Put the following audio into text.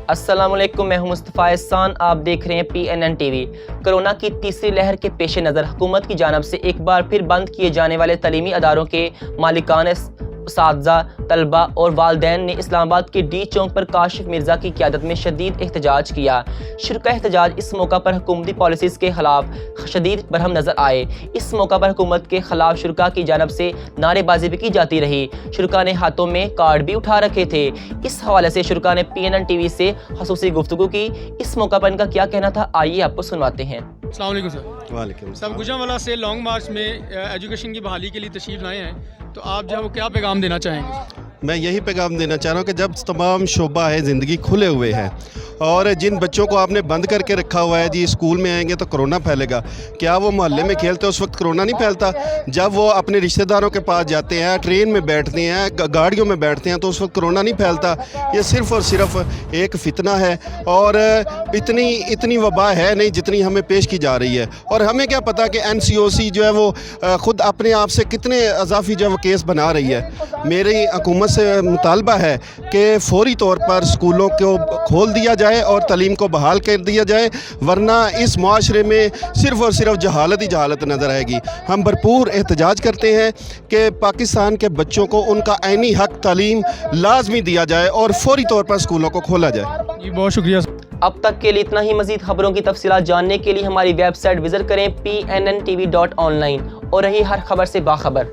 السلام علیکم، میں ہوں مصطفیٰ احسان، آپ دیکھ رہے ہیں PNN ٹی وی۔ کرونا کی تیسری لہر کے پیش نظر حکومت کی جانب سے ایک بار پھر بند کیے جانے والے تعلیمی اداروں کے مالکان، اساتذہ، طلباء اور والدین نے اسلام آباد کے ڈی چوک پر کاشف مرزا کی قیادت میں شدید احتجاج کیا۔ شرکاء احتجاج اس موقع پر حکومتی پالیسیز کے خلاف شدید برہم نظر آئے۔ اس موقع پر حکومت کے خلاف شرکاء کی جانب سے نعرے بازی بھی کی جاتی رہی۔ شرکاء نے ہاتھوں میں کارڈ بھی اٹھا رکھے تھے۔ اس حوالے سے شرکاء نے PNN ٹی وی سے خصوصی گفتگو کی۔ اس موقع پر ان کا کیا کہنا تھا، آئیے آپ کو سنواتے ہیں۔ السلام علیکم سر۔ وعلیکم السلام۔ سب گجرانوالہ سے لانگ مارچ میں ایجوکیشن کی بحالی کے لیے تشریف لائے ہیں، تو آپ جو ہے وہ کیا پیغام دینا چاہیں گے؟ میں یہی پیغام دینا چاہ رہا ہوں کہ جب تمام شعبہ ہے زندگی کھلے ہوئے ہیں اور جن بچوں کو آپ نے بند کر کے رکھا ہوا ہے جی اسکول میں آئیں گے تو کرونا پھیلے گا، کیا وہ محلے میں کھیلتے اس وقت کرونا نہیں پھیلتا؟ جب وہ اپنے رشتہ داروں کے پاس جاتے ہیں، ٹرین میں بیٹھتے ہیں، گاڑیوں میں بیٹھتے ہیں تو اس وقت کرونا نہیں پھیلتا؟ یہ صرف اور صرف ایک فتنہ ہے اور اتنی وبا ہے نہیں جتنی ہمیں پیش کی جا رہی ہے۔ اور ہمیں کیا پتا کہ NCOC جو ہے وہ خود اپنے آپ سے کتنے اضافی جو ہے وہ کیس بنا رہی ہے۔ میری حکومت سے مطالبہ ہے کہ فوری طور پر اسکولوں کو کھول دیا جائے اور تعلیم کو بحال کر دیا جائے، ورنہ اس معاشرے میں صرف اور صرف جہالت ہی جہالت نظر آئے گی۔ ہم بھرپور احتجاج کرتے ہیں کہ پاکستان کے بچوں کو ان کا عینی حق تعلیم لازمی دیا جائے اور فوری طور پر اسکولوں کو کھولا جائے۔ جی بہت شکریہ۔ اب تک کے لیے اتنا ہی۔ مزید خبروں کی تفصیلات جاننے کے لیے ہماری ویب سائٹ وزٹ کریں PNNTV.online اور رہی ہر خبر سے باخبر۔